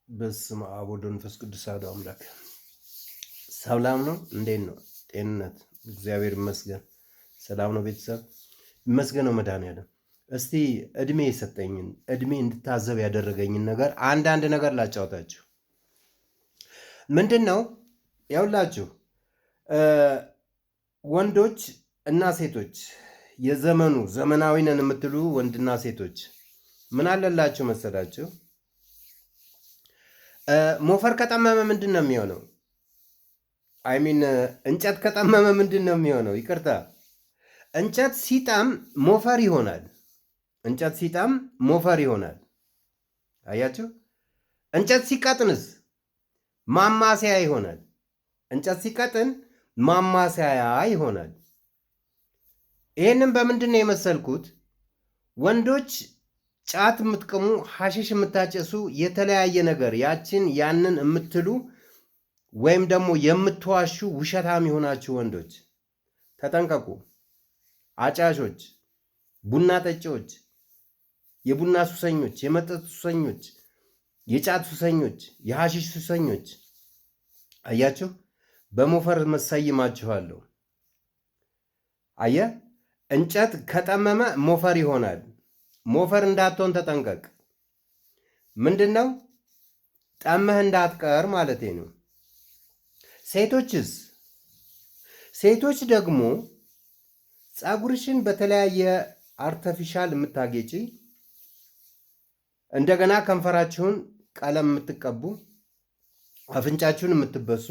በስመ አብ ወወልድ ወመንፈስ ቅዱስ አሐዱ አምላክ። ሰላም ነው? እንዴት ነው ጤንነት? እግዚአብሔር ይመስገን ሰላም ነው። ቤተሰብ ይመስገነው መድኃኒዓለም። እስቲ እድሜ የሰጠኝን እድሜ እንድታዘብ ያደረገኝን ነገር አንዳንድ ነገር ላጫውታችሁ። ምንድን ነው ያውላችሁ፣ ወንዶች እና ሴቶች የዘመኑ ዘመናዊ ነን የምትሉ ወንድና ሴቶች ምን አለላችሁ መሰላችሁ? ሞፈር ከጠመመ ምንድን ነው የሚሆነው? አይሚን እንጨት ከጠመመ ምንድን ነው የሚሆነው? ይቅርታ፣ እንጨት ሲጠም ሞፈር ይሆናል። እንጨት ሲጠም ሞፈር ይሆናል። አያችሁ? እንጨት ሲቀጥንስ ማማሰያ ይሆናል። እንጨት ሲቀጥን ማማሰያ ይሆናል። ይህንም በምንድን ነው የመሰልኩት? ወንዶች ጫት የምትቅሙ፣ ሐሽሽ የምታጨሱ፣ የተለያየ ነገር ያንን የምትሉ ወይም ደግሞ የምትዋሹ ውሸታም የሆናችሁ ወንዶች ተጠንቀቁ። አጫሾች፣ ቡና ጠጪዎች፣ የቡና ሱሰኞች፣ የመጠጥ ሱሰኞች፣ የጫት ሱሰኞች፣ የሐሽሽ ሱሰኞች፣ አያችሁ፣ በሞፈር መሰይማችኋለሁ። አየ፣ እንጨት ከጠመመ ሞፈር ይሆናል። ሞፈር እንዳትሆን ተጠንቀቅ። ምንድን ነው ጠመህ እንዳትቀር ማለቴ ነው። ሴቶች ደግሞ ፀጉርሽን በተለያየ አርተፊሻል የምታጌጪ፣ እንደገና ከንፈራችሁን ቀለም የምትቀቡ፣ አፍንጫችሁን የምትበሱ፣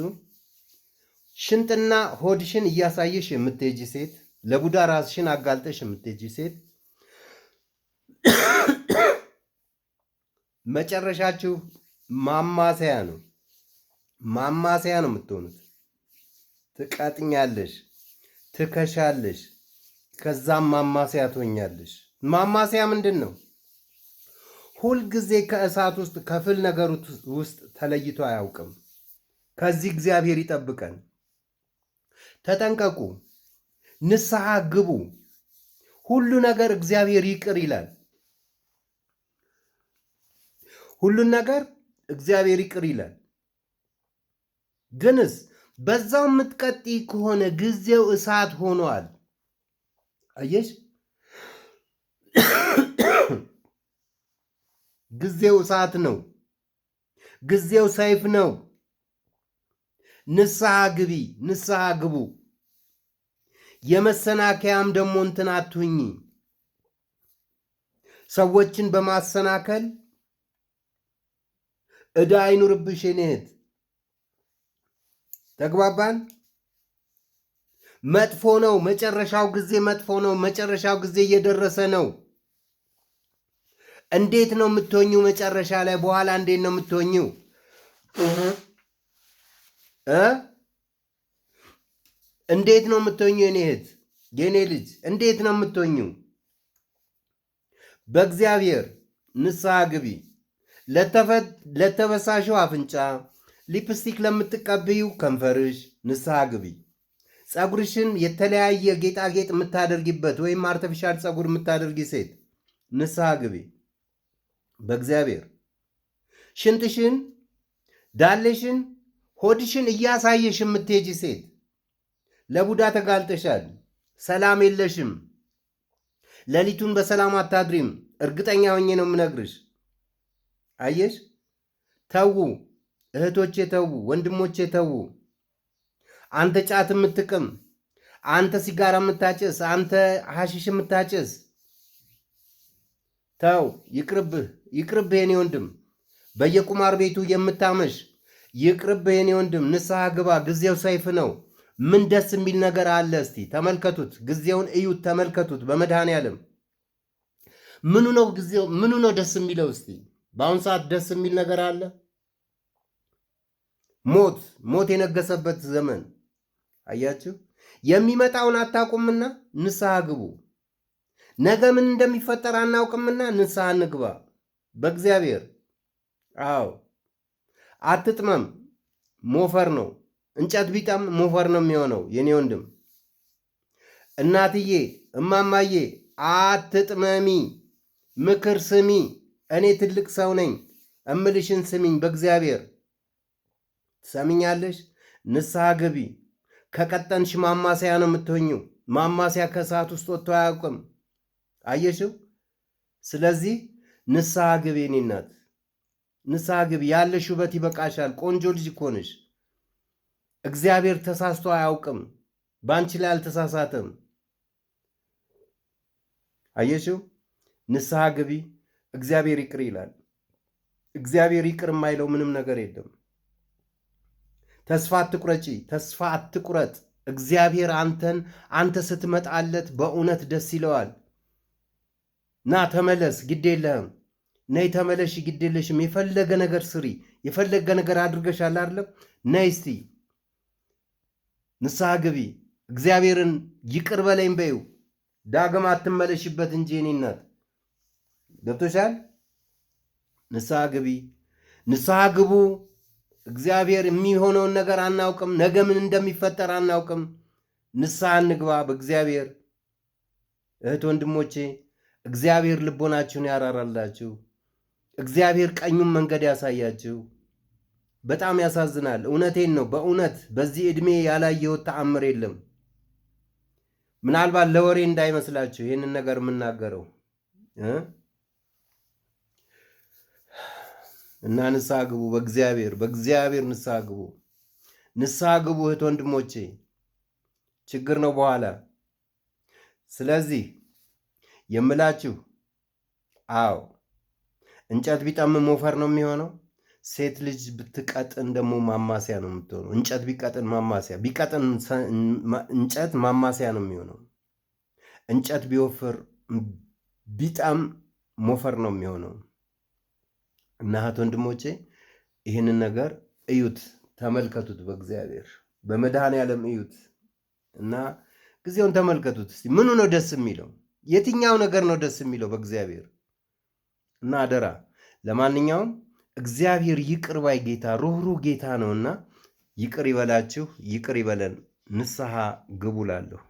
ሽንጥና ሆድሽን እያሳየሽ የምትሄጂ ሴት፣ ለቡዳ ራስሽን አጋልጠሽ የምትሄጂ ሴት መጨረሻችሁ ማማሰያ ነው። ማማሰያ ነው የምትሆኑት። ትቀጥኛለሽ፣ ትከሻለሽ፣ ከዛም ማማሰያ ትሆኛለሽ። ማማሰያ ምንድን ነው? ሁልጊዜ ከእሳት ውስጥ ከፍል ነገር ውስጥ ተለይቶ አያውቅም። ከዚህ እግዚአብሔር ይጠብቀን። ተጠንቀቁ፣ ንስሐ ግቡ። ሁሉ ነገር እግዚአብሔር ይቅር ይላል። ሁሉን ነገር እግዚአብሔር ይቅር ይላል። ግንስ በዛው የምትቀጥይ ከሆነ ጊዜው እሳት ሆኗል። አየሽ፣ ጊዜው እሳት ነው። ጊዜው ሰይፍ ነው። ንስሐ ግቢ፣ ንስሐ ግቡ። የመሰናከያም ደግሞ እንትን አትሁኝ። ሰዎችን በማሰናከል ዕዳ አይኑርብሽ የኔ እህት። ተግባባን? መጥፎ ነው። መጨረሻው ጊዜ መጥፎ ነው። መጨረሻው ጊዜ እየደረሰ ነው። እንዴት ነው የምትሆኙ? መጨረሻ ላይ በኋላ እንዴት ነው የምትሆኙ? እንዴት ነው የምትሆኙ የኔ እህት፣ የኔ ልጅ? እንዴት ነው የምትሆኙ? በእግዚአብሔር ንስሐ ግቢ። ለተበሳሸው አፍንጫ፣ ሊፕስቲክ ለምትቀብዩ ከንፈርሽ ንስሐ ግቢ። ፀጉርሽን የተለያየ ጌጣጌጥ የምታደርጊበት ወይም አርተፊሻል ፀጉር የምታደርጊ ሴት ንስሐ ግቢ በእግዚአብሔር። ሽንጥሽን፣ ዳሌሽን፣ ሆድሽን እያሳየሽ የምትሄጂ ሴት ለቡዳ ተጋልጠሻል። ሰላም የለሽም። ሌሊቱን በሰላም አታድሪም። እርግጠኛ ሆኜ ነው የምነግርሽ። አየሽ፣ ተዉ እህቶቼ፣ ተዉ ወንድሞቼ፣ ተዉ። አንተ ጫት የምትቅም፣ አንተ ሲጋራ የምታጨስ፣ አንተ ሐሺሽ የምታጨስ፣ ተው፣ ይቅርብህ፣ ይቅርብህ የኔ ወንድም። በየቁማር ቤቱ የምታመሽ ይቅርብህ የኔ ወንድም። ንስሐ ግባ። ጊዜው ሰይፍ ነው። ምን ደስ የሚል ነገር አለ? እስቲ ተመልከቱት። ጊዜውን እዩት፣ ተመልከቱት። በመድኃኔዓለም ምኑ ነው ጊዜው? ምኑ ነው ደስ የሚለው? እስቲ በአሁኑ ሰዓት ደስ የሚል ነገር አለ? ሞት የነገሰበት ዘመን። አያችሁ፣ የሚመጣውን አታውቁምና ንስሐ ግቡ። ነገ ምን እንደሚፈጠር አናውቅምና ንስሐ እንግባ በእግዚአብሔር። አዎ፣ አትጥመም። ሞፈር ነው። እንጨት ቢጠም ሞፈር ነው የሚሆነው የኔ ወንድም። እናትዬ፣ እማማዬ፣ አትጥመሚ። ምክር ስሚ። እኔ ትልቅ ሰው ነኝ። እምልሽን ስሚኝ። በእግዚአብሔር ትሰሚኛለሽ? ንስሐ ግቢ። ከቀጠንሽ ማማሰያ ነው የምትሆኝው። ማማሰያ ከሰዓት ውስጥ ወጥቶ አያውቅም። አየሽው? ስለዚህ ንስሐ ግቢ። የኔ እናት ንስሐ ግቢ። ያለሽ ውበት ይበቃሻል። ቆንጆ ልጅ እኮ ነሽ። እግዚአብሔር ተሳስቶ አያውቅም። በአንቺ ላይ አልተሳሳተም። አየሽው? ንስሐ ግቢ። እግዚአብሔር ይቅር ይላል። እግዚአብሔር ይቅር የማይለው ምንም ነገር የለም። ተስፋ አትቁረጪ። ተስፋ አትቁረጥ። እግዚአብሔር አንተ ስትመጣለት በእውነት ደስ ይለዋል። ና ተመለስ፣ ግድ የለህም። ነይ ተመለሽ፣ ግድ የለሽም። የፈለገ ነገር ስሪ፣ የፈለገ ነገር አድርገሻል አይደለም? ነይ እስቲ ንስሐ ግቢ። እግዚአብሔርን ይቅር በለኝ በይው። ዳግም አትመለሽበት እንጂ የኔ እናት ገብቶሻል? ንስሐ ግቢ። ንስሐ ግቡ። እግዚአብሔር የሚሆነውን ነገር አናውቅም። ነገ ምን እንደሚፈጠር አናውቅም። ንስሐ እንግባ በእግዚአብሔር። እህት ወንድሞቼ፣ እግዚአብሔር ልቦናችሁን ያራራላችሁ። እግዚአብሔር ቀኙን መንገድ ያሳያችሁ። በጣም ያሳዝናል። እውነቴን ነው። በእውነት በዚህ ዕድሜ ያላየሁት ተአምር የለም። ምናልባት ለወሬ እንዳይመስላችሁ ይህንን ነገር የምናገረው እና ንስሐ ግቡ። በእግዚአብሔር ንስሐ ግቡ። ንስሐ ግቡ እህት ወንድሞቼ። ችግር ነው በኋላ። ስለዚህ የምላችሁ አዎ፣ እንጨት ቢጠምም ሞፈር ነው የሚሆነው። ሴት ልጅ ብትቀጥን ደግሞ ማማሲያ ነው የምትሆነው። እንጨት ቢቀጥን ማማሲያ ቢቀጥን እንጨት ማማሲያ ነው የሚሆነው። እንጨት ቢወፍር ቢጣም ሞፈር ነው የሚሆነው። እና እህት ወንድሞቼ ይህንን ነገር እዩት፣ ተመልከቱት። በእግዚአብሔር በመድኃኔዓለም እዩት እና ጊዜውን ተመልከቱት። እስቲ ምኑ ነው ደስ የሚለው? የትኛው ነገር ነው ደስ የሚለው በእግዚአብሔር? እና አደራ ለማንኛውም እግዚአብሔር ይቅር ባይ ጌታ፣ ሩህሩህ ጌታ ነውና ይቅር ይበላችሁ፣ ይቅር ይበለን። ንስሐ ግቡ እላለሁ።